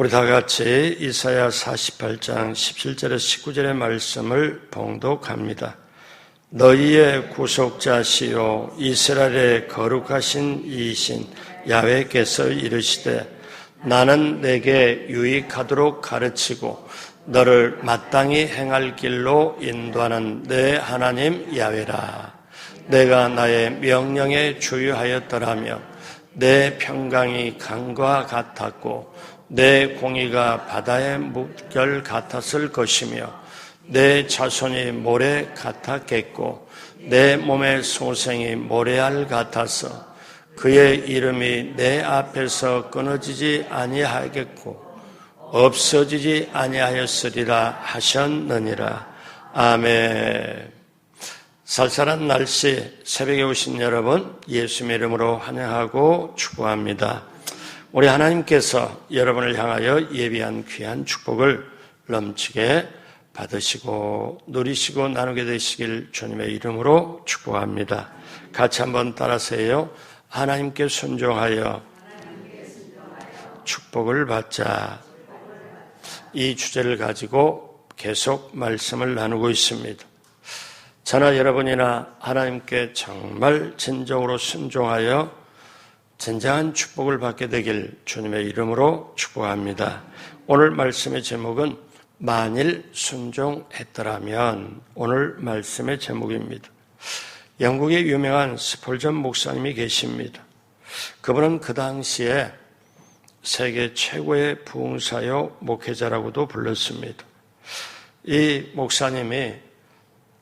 우리 다 같이 이사야 48장 17절에서 19절의 말씀을 봉독합니다. 너희의 구속자시요 이스라엘의 거룩하신 이이신 야훼께서 이르시되 나는 내게 유익하도록 가르치고 너를 마땅히 행할 길로 인도하는 내 하나님 야훼라. 내가 나의 명령에 주의하였더라며 내 평강이 강과 같았고 내 공의가 바다의 물결 같았을 것이며 내 자손이 모래 같았겠고 내 몸의 소생이 모래알 같아서 그의 이름이 내 앞에서 끊어지지 아니하겠고 없어지지 아니하였으리라 하셨느니라. 아멘. 쌀쌀한 날씨 새벽에 오신 여러분 예수님의 이름으로 환영하고 축복합니다. 우리 하나님께서 여러분을 향하여 예비한 귀한 축복을 넘치게 받으시고 누리시고 나누게 되시길 주님의 이름으로 축복합니다. 같이 한번 따라하세요. 하나님께 순종하여 축복을 받자. 이 주제를 가지고 계속 말씀을 나누고 있습니다. 저나 여러분이나 하나님께 정말 진정으로 순종하여 진정한 축복을 받게 되길 주님의 이름으로 축복합니다. 오늘 말씀의 제목은 만일 순종했더라면, 오늘 말씀의 제목입니다. 영국의 유명한 스펄전 목사님이 계십니다. 그분은 그 당시에 세계 최고의 부흥사요 목회자라고도 불렀습니다. 이 목사님이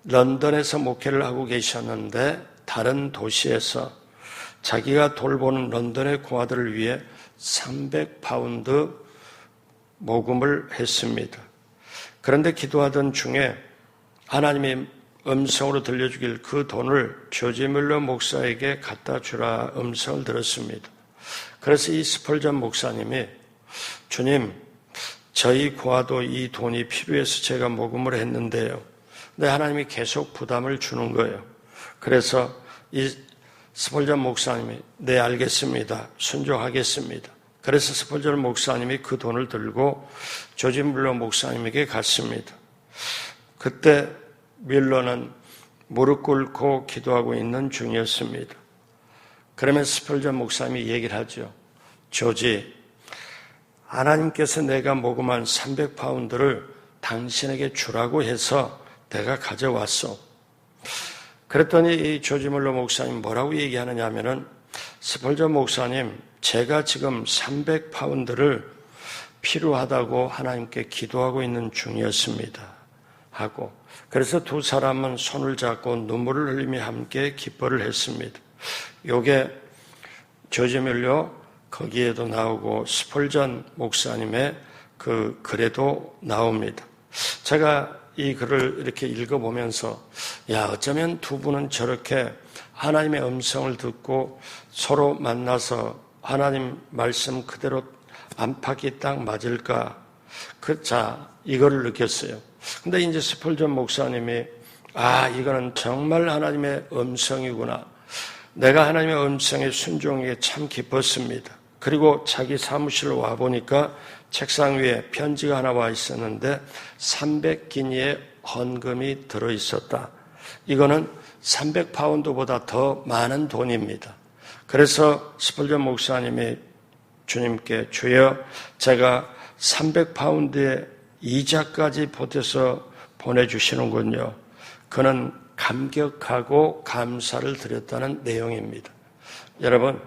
런던에서 목회를 하고 계셨는데 다른 도시에서 자기가 돌보는 런던의 고아들을 위해 300파운드 모금을 했습니다. 그런데 기도하던 중에 하나님이 음성으로 들려주길 그 돈을 조지 뮬러 목사에게 갖다 주라 음성을 들었습니다. 그래서 이 스펄전 목사님이 주님, 저희 고아도 이 돈이 필요해서 제가 모금을 했는데요. 근데 하나님이 계속 부담을 주는 거예요. 그래서 이 스펄전 목사님이 네 알겠습니다. 순종하겠습니다. 그래서 스펄전 목사님이 그 돈을 들고 조지 뮬러 목사님에게 갔습니다. 그때 뮬러는 무릎 꿇고 기도하고 있는 중이었습니다. 그러면 스펄전 목사님이 얘기를 하죠. 조지, 하나님께서 내가 모금한 300파운드를 당신에게 주라고 해서 내가 가져왔어. 그랬더니 이 조지 뮬러 목사님 뭐라고 얘기하느냐 하면은 스펄전 목사님, 제가 지금 300파운드를 필요하다고 하나님께 기도하고 있는 중이었습니다. 하고, 그래서 두 사람은 손을 잡고 눈물을 흘리며 함께 기뻐를 했습니다. 요게 조지 뮬러 거기에도 나오고 스펄전 목사님의 그 글에도 나옵니다. 제가 이 글을 이렇게 읽어보면서 어쩌면 두 분은 저렇게 하나님의 음성을 듣고 서로 만나서 하나님 말씀 그대로 안팎이 딱 맞을까? 이거를 느꼈어요. 근데 이제 스펄전 목사님이 이거는 정말 하나님의 음성이구나. 내가 하나님의 음성에 순종하기에 참 기뻤습니다. 그리고 자기 사무실로 와보니까 책상 위에 편지가 하나 와 있었는데 300기니의 헌금이 들어있었다. 이거는 300파운드보다 더 많은 돈입니다. 그래서 스펄전 목사님이 주님께 주여, 제가 300파운드의 이자까지 보태서 보내주시는군요. 그는 감격하고 감사를 드렸다는 내용입니다. 여러분,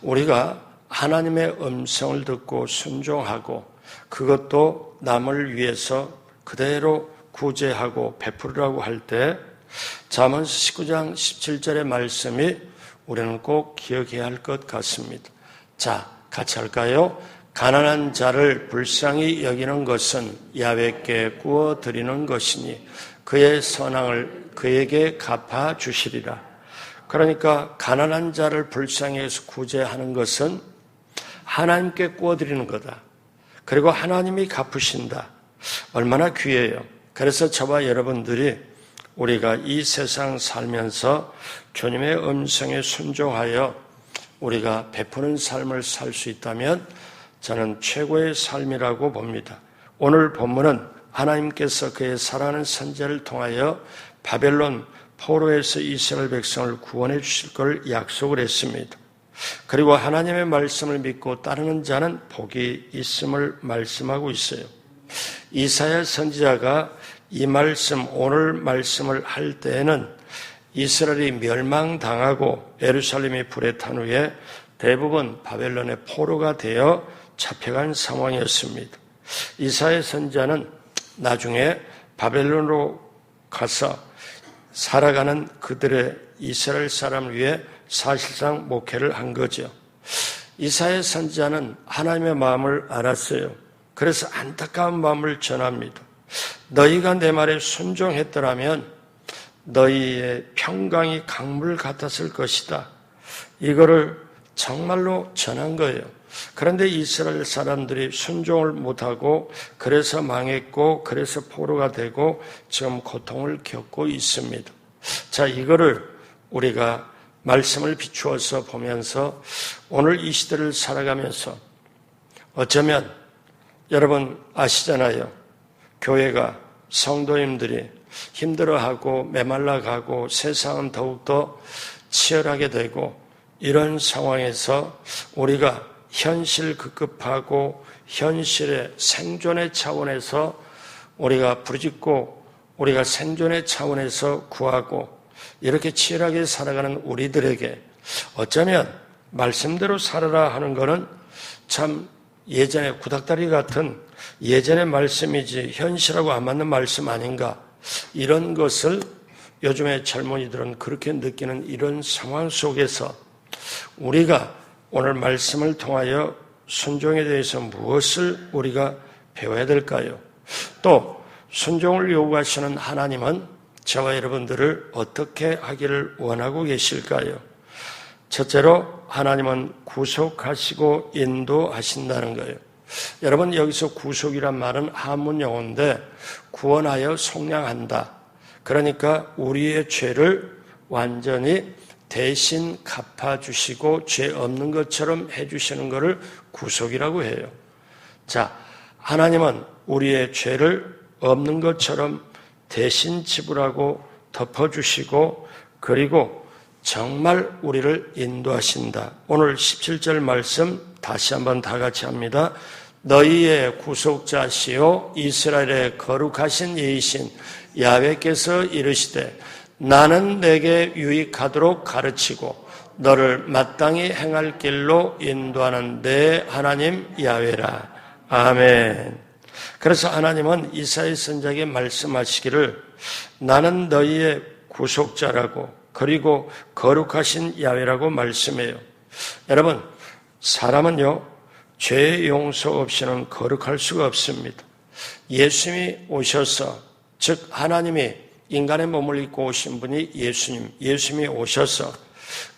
우리가 하나님의 음성을 듣고 순종하고 그것도 남을 위해서 그대로 구제하고 베풀으라고 할 때 잠언서 19장 17절의 말씀이 우리는 꼭 기억해야 할 것 같습니다. 자, 같이 할까요? 가난한 자를 불쌍히 여기는 것은 야훼께 구워 드리는 것이니 그의 선항을 그에게 갚아 주시리라. 그러니까 가난한 자를 불쌍히 해서 구제하는 것은 하나님께 구워 드리는 거다. 그리고 하나님이 갚으신다. 얼마나 귀해요. 그래서 저와 여러분들이 우리가 이 세상 살면서 주님의 음성에 순종하여 우리가 베푸는 삶을 살 수 있다면 저는 최고의 삶이라고 봅니다. 오늘 본문은 하나님께서 그의 사랑하는 선지자를 통하여 바벨론 포로에서 이스라엘 백성을 구원해 주실 걸 약속을 했습니다. 그리고 하나님의 말씀을 믿고 따르는 자는 복이 있음을 말씀하고 있어요. 이사야 선지자가 이 말씀, 오늘 말씀을 할 때에는 이스라엘이 멸망당하고 예루살렘이 불에 탄 후에 대부분 바벨론의 포로가 되어 잡혀간 상황이었습니다. 이사야 선지자는 나중에 바벨론으로 가서 살아가는 그들의 이스라엘 사람을 위해 사실상 목회를 한 거죠. 이사야 선지자는 하나님의 마음을 알았어요. 그래서 안타까운 마음을 전합니다. 너희가 내 말에 순종했더라면 너희의 평강이 강물 같았을 것이다. 이거를 정말로 전한 거예요. 그런데 이스라엘 사람들이 순종을 못하고 그래서 망했고 그래서 포로가 되고 지금 고통을 겪고 있습니다. 자, 이거를 우리가 말씀을 비추어서 보면서 오늘 이 시대를 살아가면서 어쩌면 여러분 아시잖아요. 교회가 성도님들이 힘들어하고 메말라가고 세상은 더욱더 치열하게 되고 이런 상황에서 우리가 현실 급급하고 현실의 생존의 차원에서 우리가 부르짖고 우리가 생존의 차원에서 구하고 이렇게 치열하게 살아가는 우리들에게 어쩌면 말씀대로 살아라 하는 것은 참 예전에 구닥다리 같은 예전의 말씀이지 현실하고 안 맞는 말씀 아닌가, 이런 것을 요즘의 젊은이들은 그렇게 느끼는 이런 상황 속에서 우리가 오늘 말씀을 통하여 순종에 대해서 무엇을 우리가 배워야 될까요? 또 순종을 요구하시는 하나님은 저와 여러분들을 어떻게 하기를 원하고 계실까요? 첫째로 하나님은 구속하시고 인도하신다는 거예요. 여러분, 여기서 구속이란 말은 한문 용어인데 구원하여 속량한다. 그러니까 우리의 죄를 완전히 대신 갚아주시고 죄 없는 것처럼 해주시는 것을 구속이라고 해요. 자, 하나님은 우리의 죄를 없는 것처럼 대신 지불하고 덮어주시고 그리고 정말 우리를 인도하신다. 오늘 17절 말씀 다시 한번 다 같이 합니다. 너희의 구속자시요 이스라엘의 거룩하신 이이신 야훼께서 이르시되 나는 내게 유익하도록 가르치고 너를 마땅히 행할 길로 인도하는 내 하나님 야훼라. 아멘. 그래서 하나님은 이사야 선지자에게 말씀하시기를 나는 너희의 구속자라고 그리고 거룩하신 야훼라고 말씀해요. 여러분, 사람은요 죄 용서 없이는 거룩할 수가 없습니다. 예수님이 오셔서, 즉 하나님이 인간의 몸을 입고 오신 분이 예수님이 오셔서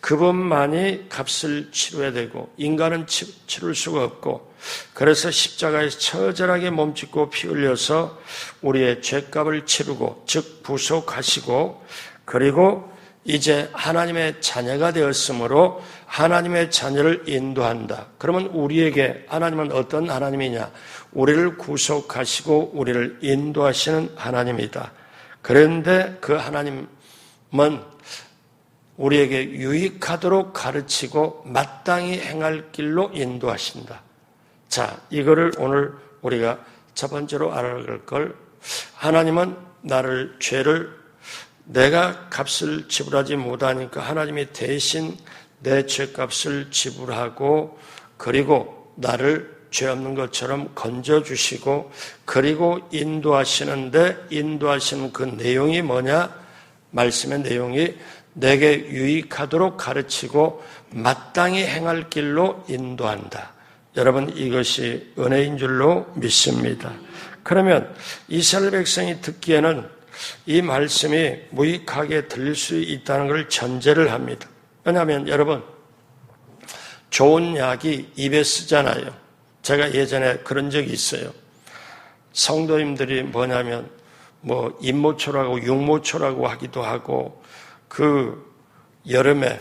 그분만이 값을 치러야 되고 인간은 치를 수가 없고, 그래서 십자가에서 처절하게 몸짓고 피 흘려서 우리의 죄값을 치르고, 즉 부속하시고, 그리고 이제 하나님의 자녀가 되었으므로 하나님의 자녀를 인도한다. 그러면 우리에게 하나님은 어떤 하나님이냐? 우리를 구속하시고 우리를 인도하시는 하나님이다. 그런데 그 하나님은 우리에게 유익하도록 가르치고 마땅히 행할 길로 인도하신다. 자, 이거를 오늘 우리가 첫 번째로 알아갈 걸, 하나님은 나를 죄를 내가 값을 지불하지 못하니까 하나님이 대신 내 죄값을 지불하고 그리고 나를 죄 없는 것처럼 건져주시고 그리고 인도하시는데, 인도하시는 그 내용이 뭐냐? 말씀의 내용이 내게 유익하도록 가르치고 마땅히 행할 길로 인도한다. 여러분, 이것이 은혜인 줄로 믿습니다. 그러면 이스라엘 백성이 듣기에는 이 말씀이 무익하게 들릴 수 있다는 걸 전제를 합니다. 왜냐하면 여러분, 좋은 약이 입에 쓰잖아요. 제가 예전에 그런 적이 있어요. 성도님들이 뭐냐면 입모초라고 육모초라고 하기도 하고, 그 여름에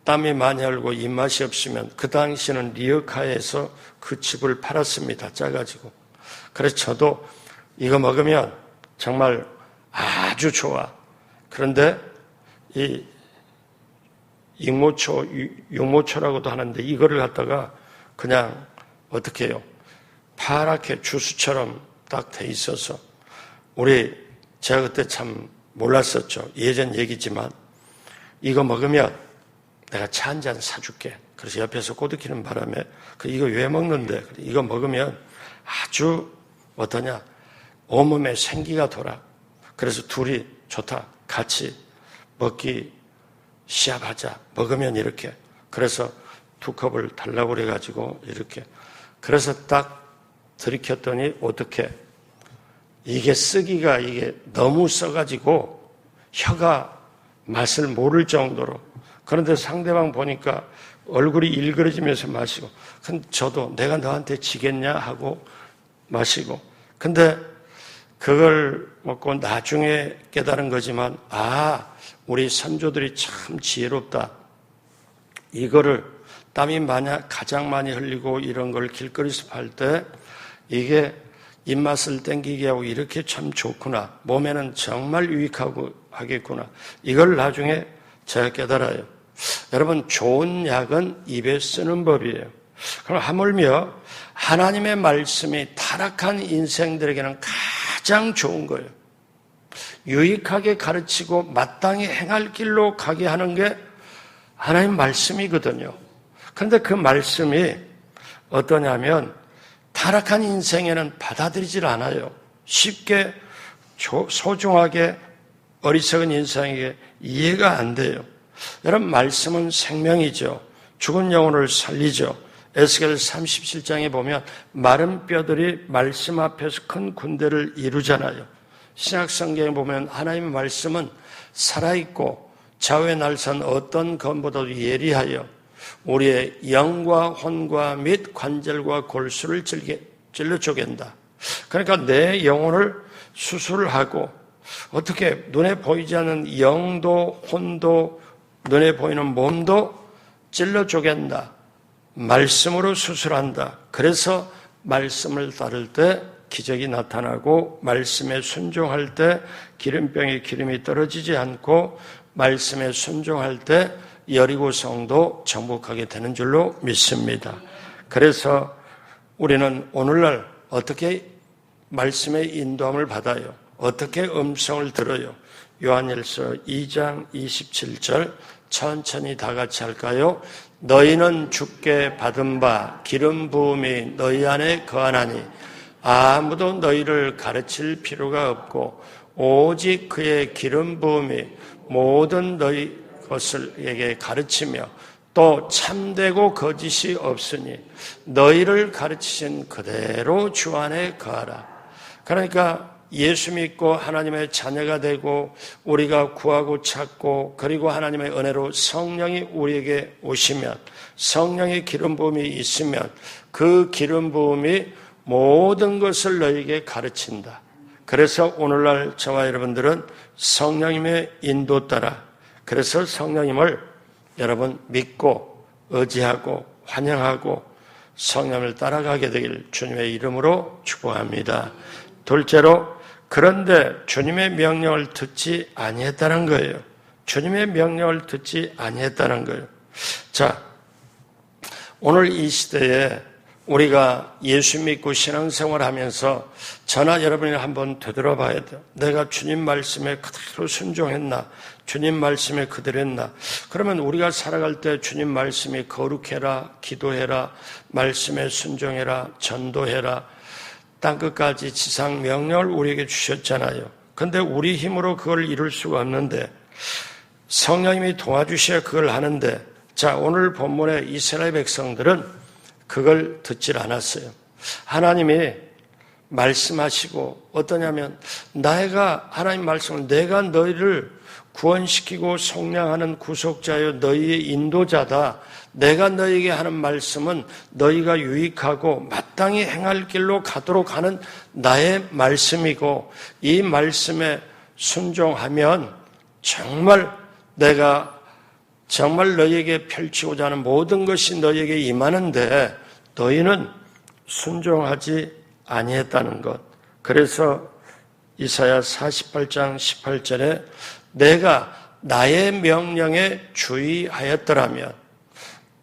땀이 많이 흘고 입맛이 없으면 그 당시에는 리어카에서 그 즙을 팔았습니다. 짜가지고. 그래서 저도 이거 먹으면 정말 아주 좋아. 그런데 이 육모초라고도 하는데 이거를 갖다가 그냥 어떻게 해요? 파랗게 주스처럼 딱 돼 있어서 제가 그때 참 몰랐었죠. 예전 얘기지만 이거 먹으면 내가 차 한 잔 사줄게. 그래서 옆에서 꼬드기는 바람에 이거 왜 먹는데? 이거 먹으면 아주 어떠냐? 온몸에 생기가 돌아. 그래서 둘이 좋다. 같이 먹기 시합하자. 먹으면 이렇게. 그래서 2컵을 달라고 그래가지고 이렇게. 그래서 딱 들이켰더니 어떻게 이게 쓰기가 이게 너무 써가지고 혀가 맛을 모를 정도로. 그런데 상대방 보니까 얼굴이 일그러지면서 마시고. 근데 저도 내가 너한테 지겠냐 하고 마시고. 근데 그걸 먹고 나중에 깨달은 거지만 우리 선조들이 참 지혜롭다. 이거를 땀이 가장 많이 흘리고 이런 걸 길거리에서 팔 때 이게 입맛을 땡기게 하고 이렇게 참 좋구나. 몸에는 정말 유익하고 하겠구나. 이걸 나중에 제가 깨달아요. 여러분, 좋은 약은 입에 쓰는 법이에요. 그럼 하물며 하나님의 말씀이 타락한 인생들에게는 가장 좋은 거예요. 유익하게 가르치고 마땅히 행할 길로 가게 하는 게 하나님 말씀이거든요. 그런데 그 말씀이 어떠냐면 타락한 인생에는 받아들이질 않아요. 쉽게 소중하게 어리석은 인생에게 이해가 안 돼요. 여러분, 말씀은 생명이죠. 죽은 영혼을 살리죠. 에스겔 37장에 보면 마른 뼈들이 말씀 앞에서 큰 군대를 이루잖아요. 신약성경에 보면 하나님의 말씀은 살아있고 좌우에 날선 어떤 검보다도 예리하여 우리의 영과 혼과 및 관절과 골수를 찔러 쪼갠다. 그러니까 내 영혼을 수술하고 어떻게 눈에 보이지 않는 영도 혼도 눈에 보이는 몸도 찔러 쪼갠다. 말씀으로 수술한다. 그래서 말씀을 따를 때 기적이 나타나고 말씀에 순종할 때 기름병에 기름이 떨어지지 않고 말씀에 순종할 때 여리고성도 정복하게 되는 줄로 믿습니다. 그래서 우리는 오늘날 어떻게 말씀의 인도함을 받아요? 어떻게 음성을 들어요? 요한일서 2장 27절 천천히 다 같이 할까요? 너희는 주께 받은 바 기름 부음이 너희 안에 거하나니 아무도 너희를 가르칠 필요가 없고 오직 그의 기름 부음이 모든 너희 것을에게 가르치며 또 참되고 거짓이 없으니 너희를 가르치신 그대로 주 안에 거하라. 그러니까 예수 믿고 하나님의 자녀가 되고 우리가 구하고 찾고 그리고 하나님의 은혜로 성령이 우리에게 오시면 성령의 기름 부음이 있으면 그 기름 부음이 모든 것을 너희에게 가르친다. 그래서 오늘날 저와 여러분들은 성령님의 인도 따라 그래서 성령님을 여러분 믿고 의지하고 환영하고 성령을 따라가게 되길 주님의 이름으로 축복합니다. 둘째로 그런데 주님의 명령을 듣지 아니했다는 거예요. 주님의 명령을 듣지 아니했다는 거예요. 자, 오늘 이 시대에 우리가 예수 믿고 신앙생활 하면서 저나 여러분이 한번 되돌아봐야 돼요. 내가 주님 말씀에 그대로 순종했나? 주님 말씀에 그대로 했나? 그러면 우리가 살아갈 때 주님 말씀이 거룩해라, 기도해라, 말씀에 순종해라, 전도해라, 땅끝까지 지상 명령을 우리에게 주셨잖아요. 그런데 우리 힘으로 그걸 이룰 수가 없는데 성령님이 도와주셔야 그걸 하는데 자, 오늘 본문의 이스라엘 백성들은 그걸 듣질 않았어요. 하나님이 말씀하시고 어떠냐면 내가 하나님 말씀을 내가 너희를 구원시키고 속량하는 구속자여 너희의 인도자다. 내가 너희에게 하는 말씀은 너희가 유익하고 마땅히 행할 길로 가도록 하는 나의 말씀이고 이 말씀에 순종하면 정말 내가 정말 너희에게 펼치고자 하는 모든 것이 너희에게 임하는데 너희는 순종하지 아니했다는 것. 그래서 이사야 48장 18절에 내가 나의 명령에 주의하였더라면,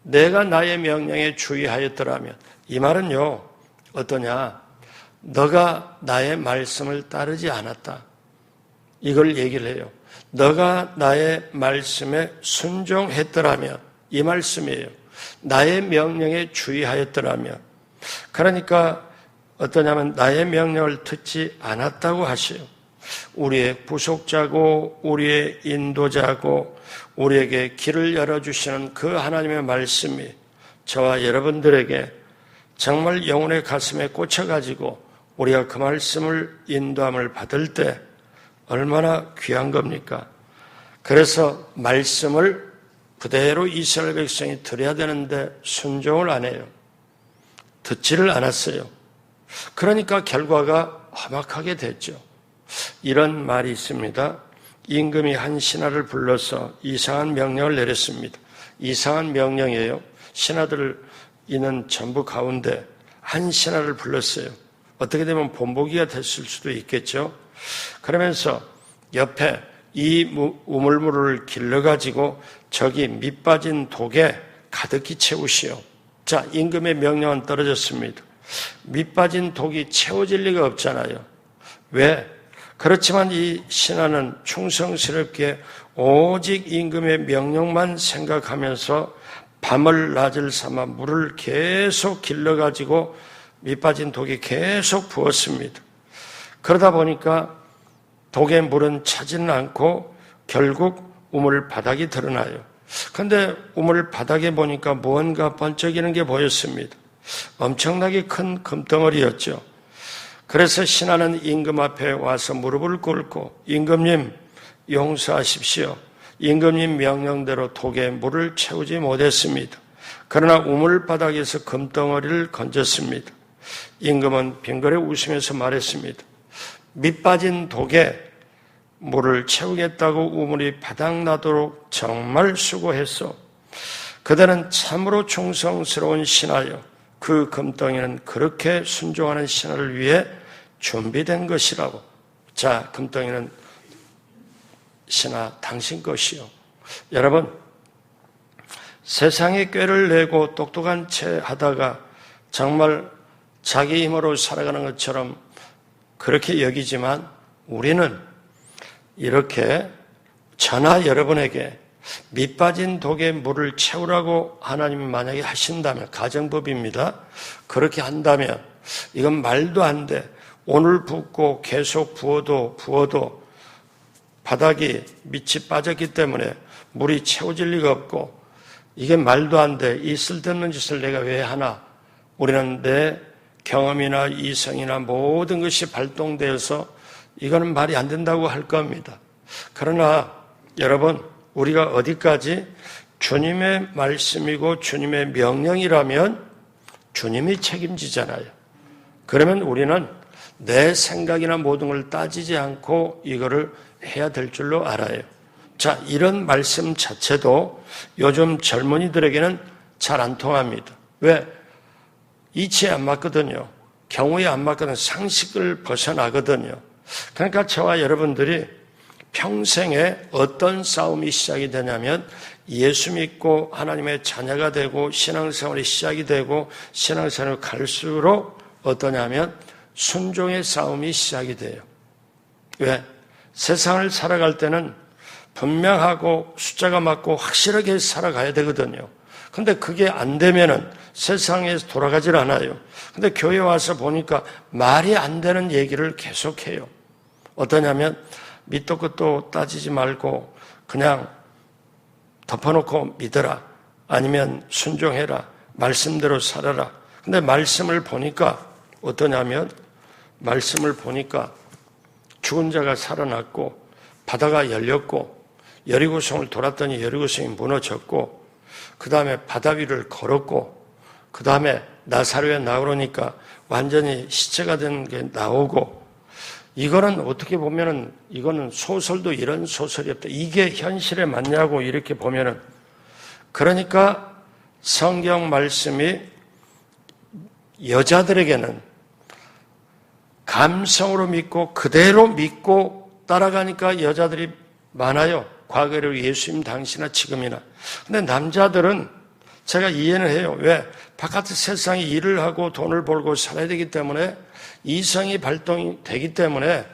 내가 나의 명령에 주의하였더라면, 이 말은요, 어떠냐? 너가 나의 말씀을 따르지 않았다. 이걸 얘기를 해요. 너가 나의 말씀에 순종했더라면, 이 말씀이에요. 나의 명령에 주의하였더라면. 그러니까 어떠냐면 나의 명령을 듣지 않았다고 하시요. 우리의 부속자고 우리의 인도자고 우리에게 길을 열어주시는 그 하나님의 말씀이 저와 여러분들에게 정말 영혼의 가슴에 꽂혀가지고 우리가 그 말씀을 인도함을 받을 때 얼마나 귀한 겁니까? 그래서 말씀을 그대로 이스라엘 백성이 들어야 되는데 순종을 안 해요. 듣지를 않았어요. 그러니까 결과가 험악하게 됐죠. 이런 말이 있습니다. 임금이 한 신하를 불러서 이상한 명령을 내렸습니다. 이상한 명령이에요. 신하들 있는 전부 가운데 한 신하를 불렀어요. 어떻게 되면 본보기가 됐을 수도 있겠죠. 그러면서 옆에 이 우물물을 길러가지고 저기 밑 빠진 독에 가득히 채우시오. 자, 임금의 명령은 떨어졌습니다. 밑 빠진 독이 채워질 리가 없잖아요. 왜? 그렇지만 이 신하는 충성스럽게 오직 임금의 명령만 생각하면서 밤을 낮을 삼아 물을 계속 길러가지고 밑 빠진 독이 계속 부었습니다. 그러다 보니까 독의 물은 차지는 않고 결국 우물 바닥이 드러나요. 그런데 우물 바닥에 보니까 무언가 번쩍이는 게 보였습니다. 엄청나게 큰 금덩어리였죠. 그래서 신하는 임금 앞에 와서 무릎을 꿇고 임금님 용서하십시오. 임금님 명령대로 독에 물을 채우지 못했습니다. 그러나 우물 바닥에서 금덩어리를 건졌습니다. 임금은 빙그레 웃으면서 말했습니다. 밑 빠진 독에 물을 채우겠다고 우물이 바닥나도록 정말 수고했소. 그대는 참으로 충성스러운 신하여 그 금덩이는 그렇게 순종하는 신하를 위해 준비된 것이라고. 자, 금덩이는 신하 당신 것이요. 여러분, 세상에 꾀를 내고 똑똑한 채 하다가 정말 자기 힘으로 살아가는 것처럼 그렇게 여기지만 우리는 이렇게 저나 여러분에게 밑 빠진 독에 물을 채우라고 하나님이 만약에 하신다면, 가정법입니다. 그렇게 한다면 이건 말도 안 돼. 오늘 붓고 계속 부어도 바닥이 밑이 빠졌기 때문에 물이 채워질 리가 없고 이게 말도 안 돼. 이 쓸데없는 짓을 내가 왜 하나? 우리는 내 경험이나 이성이나 모든 것이 발동되어서 이거는 말이 안 된다고 할 겁니다. 그러나 여러분, 우리가 어디까지 주님의 말씀이고 주님의 명령이라면 주님이 책임지잖아요. 그러면 우리는 내 생각이나 모든 걸 따지지 않고 이거를 해야 될 줄로 알아요. 자, 이런 말씀 자체도 요즘 젊은이들에게는 잘 안 통합니다. 왜? 이치에 안 맞거든요. 경우에 안 맞거든요. 상식을 벗어나거든요. 그러니까 저와 여러분들이 평생에 어떤 싸움이 시작이 되냐면 예수 믿고 하나님의 자녀가 되고 신앙생활이 시작이 되고 신앙생활을 갈수록 어떠냐면 순종의 싸움이 시작이 돼요. 왜? 세상을 살아갈 때는 분명하고 숫자가 맞고 확실하게 살아가야 되거든요. 근데 그게 안 되면은 세상에서 돌아가질 않아요. 근데 교회 와서 보니까 말이 안 되는 얘기를 계속해요. 어떠냐면 밑도 끝도 따지지 말고 그냥 덮어놓고 믿어라. 아니면 순종해라. 말씀대로 살아라. 근데 말씀을 보니까 어떠냐면 말씀을 보니까 죽은 자가 살아났고 바다가 열렸고 여리고성을 돌았더니 여리고성이 무너졌고 그 다음에 바다 위를 걸었고 그 다음에 나사로에 나오니까 완전히 시체가 된 게 나오고 이거는 어떻게 보면은 이거는 소설도 이런 소설이 없다. 이게 현실에 맞냐고 이렇게 보면은 그러니까 성경 말씀이 여자들에게는 감성으로 믿고 그대로 믿고 따라가니까 여자들이 많아요. 과거로 예수님 당시나 지금이나. 근데 남자들은 제가 이해는 해요. 왜? 바깥의 세상에 일을 하고 돈을 벌고 살아야 되기 때문에 이성이 발동이 되기 때문에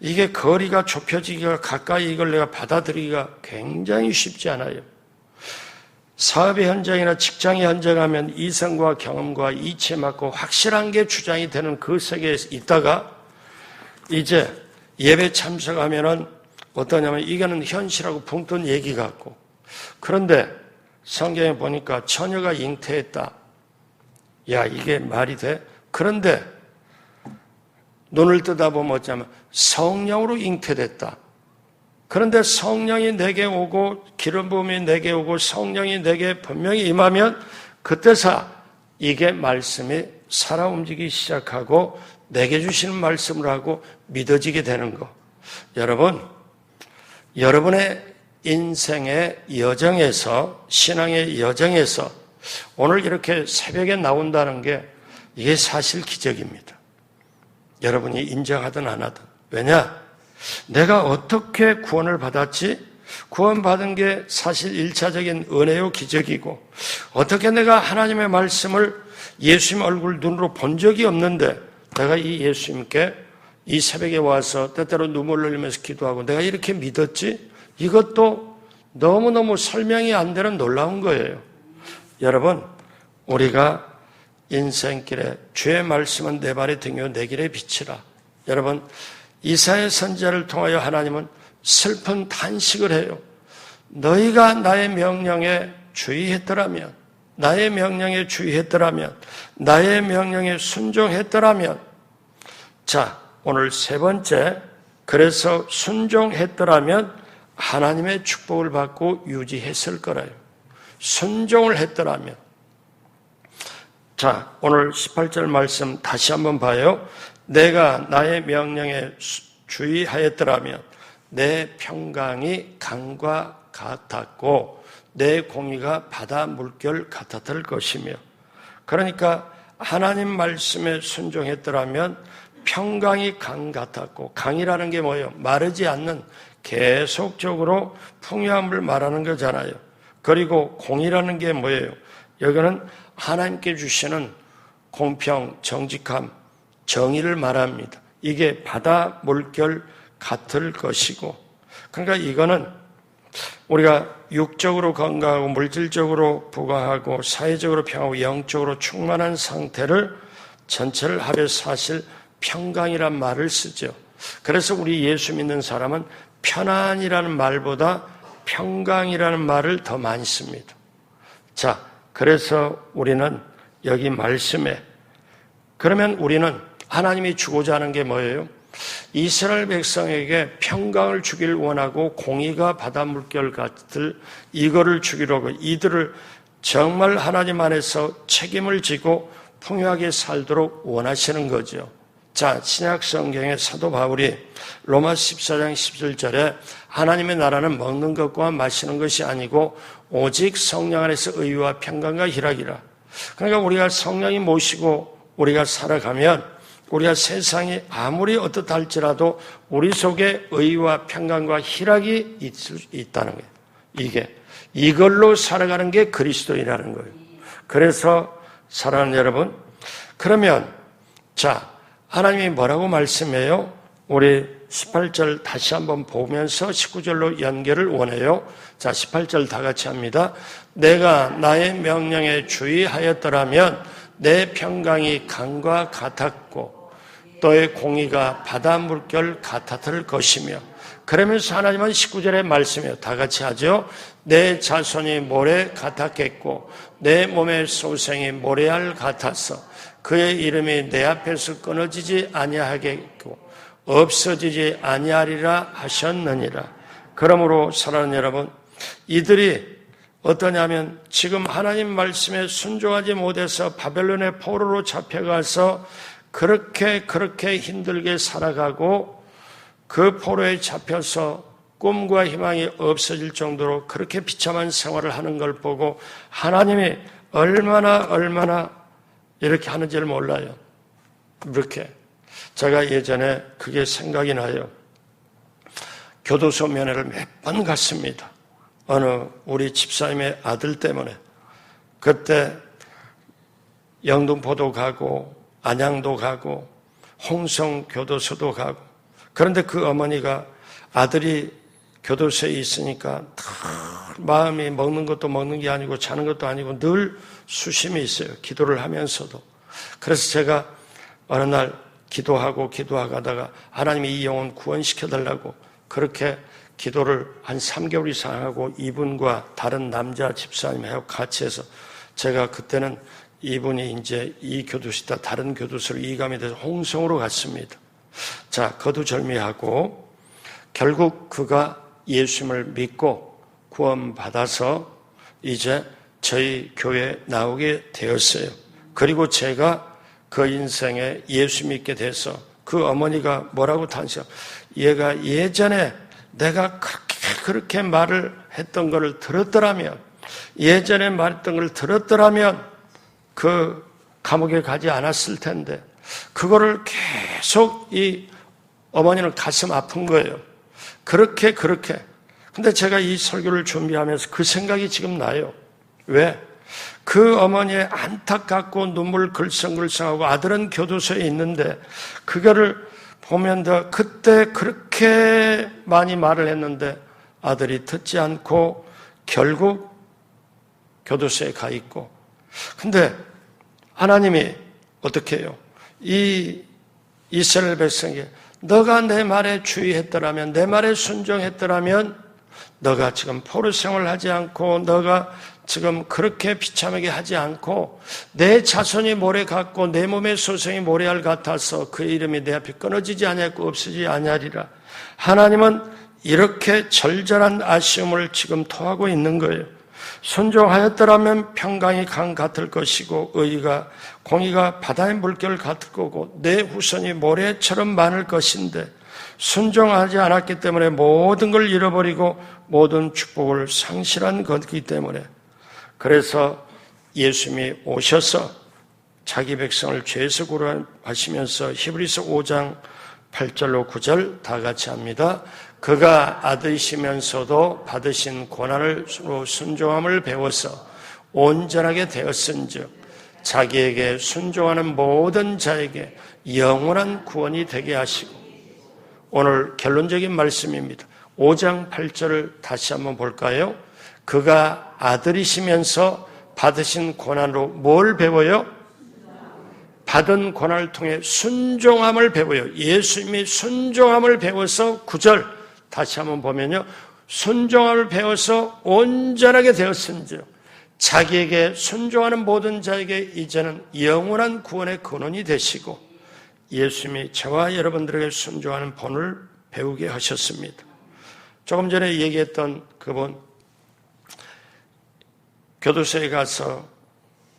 이게 거리가 좁혀지기가 가까이 이걸 내가 받아들이기가 굉장히 쉽지 않아요. 사업의 현장이나 직장의 현장 하면 이성과 경험과 이치에 맞고 확실한 게 주장이 되는 그 세계에 있다가 이제 예배 참석하면은 어떠냐면 이거는 현실하고 붕 뜬 얘기 같고, 그런데 성경에 보니까 처녀가 잉태했다. 야, 이게 말이 돼? 그런데 눈을 뜨다보면 어쩌면 성령으로 잉태됐다. 그런데 성령이 내게 오고 기름 부음이 내게 오고 성령이 내게 분명히 임하면 그때서 이게 말씀이 살아 움직이기 시작하고 내게 주시는 말씀을 하고 믿어지게 되는 거. 여러분, 여러분의 인생의 여정에서, 신앙의 여정에서 오늘 이렇게 새벽에 나온다는 게 이게 사실 기적입니다. 여러분이 인정하든 안 하든. 왜냐? 내가 어떻게 구원을 받았지? 구원받은 게 사실 1차적인 은혜요 기적이고, 어떻게 내가 하나님의 말씀을 예수님 얼굴 눈으로 본 적이 없는데 내가 이 예수님께 이 새벽에 와서 때때로 눈물 흘리면서 기도하고 내가 이렇게 믿었지? 이것도 너무너무 설명이 안 되는 놀라운 거예요. 여러분, 우리가 인생길에 주의 말씀은 내 발의 등이요 내 길의 빛이라. 여러분, 이사야 선지자를 통하여 하나님은 슬픈 탄식을 해요. 너희가 나의 명령에 주의했더라면, 나의 명령에 주의했더라면, 나의 명령에 순종했더라면. 자, 오늘 세 번째, 그래서 순종했더라면 하나님의 축복을 받고 유지했을 거라요. 순종을 했더라면. 자, 오늘 18절 말씀 다시 한번 봐요. 내가 나의 명령에 주의하였더라면 내 평강이 강과 같았고 내 공의가 바다 물결 같았을 것이며. 그러니까 하나님 말씀에 순종했더라면 평강이 강 같았고, 강이라는 게 뭐예요? 마르지 않는 계속적으로 풍요함을 말하는 거잖아요. 그리고 공의라는 게 뭐예요? 여기는 하나님께 주시는 공평, 정직함, 정의를 말합니다. 이게 바다 물결 같을 것이고, 그러니까 이거는 우리가 육적으로 건강하고 물질적으로 부강하고 사회적으로 평하고 영적으로 충만한 상태를 전체를 합해서 사실 평강이란 말을 쓰죠. 그래서 우리 예수 믿는 사람은 편안이라는 말보다 평강이라는 말을 더 많이 씁니다. 자, 그래서 우리는 여기 말씀에, 그러면 우리는 하나님이 주고자 하는 게 뭐예요? 이스라엘 백성에게 평강을 주길 원하고 공의가 바다 물결 같을 이거를 주기로 하고 이들을 정말 하나님 안에서 책임을 지고 풍요하게 살도록 원하시는 거죠. 자, 신약 성경의 사도 바울이 로마 14장 17절에 하나님의 나라는 먹는 것과 마시는 것이 아니고 오직 성령 안에서 의와 평강과 희락이라. 그러니까 우리가 성령이 모시고 우리가 살아가면 우리가 세상이 아무리 어떻다 할지라도 우리 속에 의와 평강과 희락이 있다는 거예요. 이걸로 살아가는 게 그리스도인이라는 거예요. 그래서 사랑하는 여러분, 그러면 자, 하나님이 뭐라고 말씀해요? 우리 18절 다시 한번 보면서 19절로 연결을 원해요. 자, 18절 다 같이 합니다. 내가 나의 명령에 주의하였더라면 내 평강이 강과 같았고 너의 공의가 바다 물결 같았을 것이며. 그러면서 하나님은 19절의 말씀이에요. 다 같이 하죠. 내 자손이 모래 같았겠고 내 몸의 소생이 모래알 같아서 그의 이름이 내 앞에서 끊어지지 아니하겠고 없어지지 아니하리라 하셨느니라. 그러므로 사랑하는 여러분, 이들이 어떠냐면 지금 하나님 말씀에 순종하지 못해서 바벨론의 포로로 잡혀가서 그렇게 힘들게 살아가고 그 포로에 잡혀서 꿈과 희망이 없어질 정도로 그렇게 비참한 생활을 하는 걸 보고 하나님이 얼마나 이렇게 하는지를 몰라요. 이렇게 제가 예전에 그게 생각이 나요. 교도소 면회를 몇 번 갔습니다. 어느 우리 집사님의 아들 때문에. 그때 영등포도 가고 안양도 가고 홍성교도소도 가고, 그런데 그 어머니가 아들이 교도소에 있으니까 마음이 먹는 것도 먹는 게 아니고 자는 것도 아니고 늘 수심이 있어요. 기도를 하면서도. 그래서 제가 어느 날 기도하고 하다가 하나님이 이 영혼 구원시켜달라고 그렇게 기도를 한 3개월 이상 하고 이분과 다른 남자 집사님하고 같이 해서, 제가 그때는 이분이 이제 이 교도소다 다른 교도소로 이감이 돼서 홍성으로 갔습니다. 자, 거두절미하고 결국 그가 예수님을 믿고 구원받아서 이제 저희 교회에 나오게 되었어요. 그리고 제가 그 인생에 예수 믿게 돼서 그 어머니가 뭐라고 탄식, 얘가 예전에 내가 그렇게 말을 했던 것을 들었더라면, 예전에 말했던 걸 들었더라면 그 감옥에 가지 않았을 텐데, 그거를 계속 이 어머니는 가슴 아픈 거예요. 그렇게. 근데 제가 이 설교를 준비하면서 그 생각이 지금 나요. 왜? 그 어머니의 안타깝고 눈물 글썽글썽하고 아들은 교도소에 있는데 그거를 보면 그때 그렇게 많이 말을 했는데 아들이 듣지 않고 결국 교도소에 가 있고, 근데 하나님이 어떻게 해요? 이 이스라엘 백성에게 너가 내 말에 주의했더라면, 내 말에 순종했더라면 너가 지금 포로 생활을 하지 않고 너가 지금 그렇게 비참하게 하지 않고 내 자손이 모래 같고 내 몸의 소생이 모래알 같아서 그의 이름이 내 앞에 끊어지지 아니하고 없어지지 아니하리라. 하나님은 이렇게 절절한 아쉬움을 지금 토하고 있는 거예요. 순종하였더라면 평강이 강 같을 것이고 공의가 바다의 물결 같을 거고 내 후손이 모래처럼 많을 것인데, 순종하지 않았기 때문에 모든 걸 잃어버리고 모든 축복을 상실한 것이기 때문에, 그래서 예수님이 오셔서 자기 백성을 죄에서 구원하시면서 히브리서 5장 8절로 9절 다 같이 합니다. 그가 아들이시면서도 받으신 고난으로 순종함을 배워서 온전하게 되었은즉 자기에게 순종하는 모든 자에게 영원한 구원이 되게 하시고, 오늘 결론적인 말씀입니다. 5장 8절을 다시 한번 볼까요? 그가 아들이시면서 받으신 고난으로 뭘 배워요? 받은 고난을 통해 순종함을 배워요. 예수님이 순종함을 배워서 9절 다시 한번 보면요. 순종함을 배워서 온전하게 되었은즉 자기에게 순종하는 모든 자에게 이제는 영원한 구원의 근원이 되시고, 예수님이 저와 여러분들에게 순종하는 본을 배우게 하셨습니다. 조금 전에 얘기했던 그분, 교도소에 가서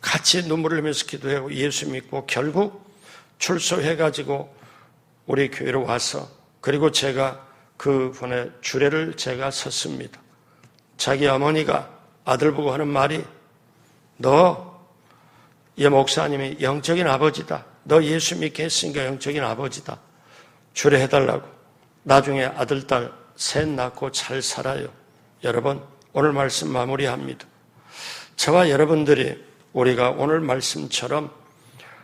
같이 눈물을 흘리면서 기도하고 예수 믿고 결국 출소해가지고 우리 교회로 와서, 그리고 제가 그분의 주례를 제가 섰습니다. 자기 어머니가 아들 보고 하는 말이, 너, 이 목사님이 영적인 아버지다. 너 예수 믿게 했으니까 영적인 아버지다. 주례해달라고. 나중에 아들, 딸 셋 낳고 잘 살아요. 여러분, 오늘 말씀 마무리합니다. 저와 여러분들이 우리가 오늘 말씀처럼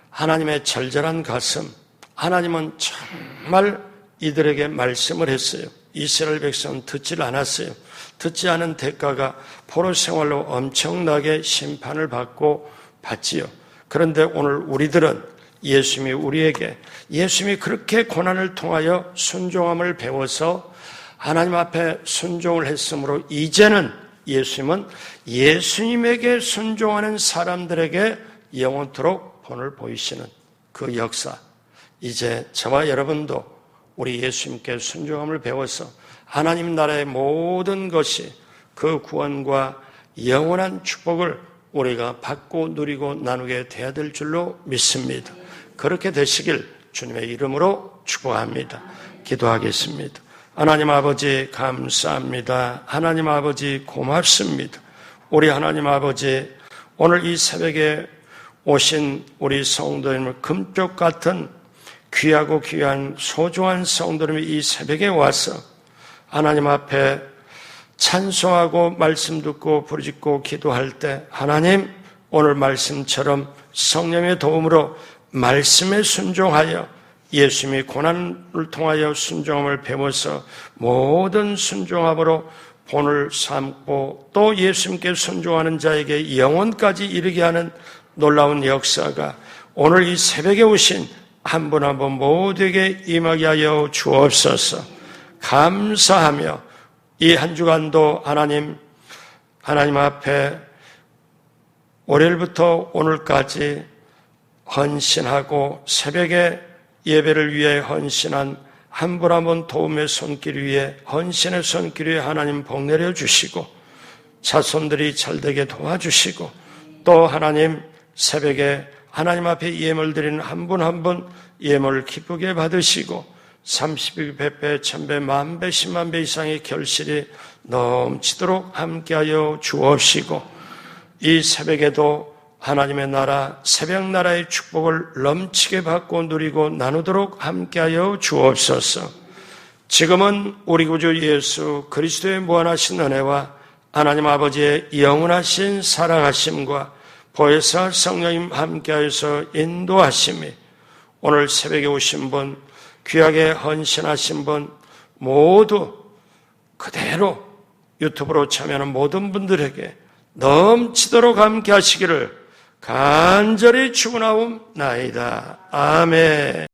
하나님의 절절한 가슴, 하나님은 정말 이들에게 말씀을 했어요. 이스라엘 백성은 듣질 않았어요. 듣지 않은 대가가 포로 생활로 엄청나게 심판을 받지요. 그런데 오늘 우리들은 예수님이 우리에게, 예수님이 그렇게 고난을 통하여 순종함을 배워서 하나님 앞에 순종을 했으므로 이제는 예수님은 예수님에게 순종하는 사람들에게 영원토록 본을 보이시는 그 역사, 이제 저와 여러분도 우리 예수님께 순종함을 배워서 하나님 나라의 모든 것이 그 구원과 영원한 축복을 우리가 받고 누리고 나누게 돼야 될 줄로 믿습니다. 그렇게 되시길 주님의 이름으로 축복합니다. 기도하겠습니다. 하나님 아버지 감사합니다. 하나님 아버지 고맙습니다. 우리 하나님 아버지, 오늘 이 새벽에 오신 우리 성도님을 금쪽 같은 귀하고 귀한 소중한 성도님이 이 새벽에 와서 하나님 앞에 찬송하고 말씀 듣고 부르짖고 기도할 때 하나님, 오늘 말씀처럼 성령의 도움으로 말씀에 순종하여 예수님이 고난을 통하여 순종함을 배워서 모든 순종함으로 본을 삼고 또 예수님께 순종하는 자에게 영원까지 이르게 하는 놀라운 역사가 오늘 이 새벽에 오신 한 분 한 분 모두에게 임하게 하여 주옵소서. 감사하며 이 한 주간도 하나님 앞에 월요일부터 오늘까지 헌신하고 새벽에 예배를 위해 헌신한 한 분 한 분 도움의 손길 위에 헌신의 손길 위에 하나님 복 내려 주시고 자손들이 잘되게 도와주시고 또 하나님 새벽에 하나님 앞에 예물 드리는 한 분 한 분 예물을 기쁘게 받으시고 30배, 100배, 1000배, 만배, 10만배 이상의 결실이 넘치도록 함께하여 주옵시고 이 새벽에도 하나님의 나라, 새벽 나라의 축복을 넘치게 받고 누리고 나누도록 함께하여 주옵소서. 지금은 우리 구주 예수 그리스도의 무한하신 은혜와 하나님 아버지의 영원하신 사랑하심과 보혜사 성령님 함께하여서 인도하심이 오늘 새벽에 오신 분, 귀하게 헌신하신 분 모두 그대로 유튜브로 참여하는 모든 분들에게 넘치도록 함께 하시기를 간절히 축원하옵나이다. 아멘.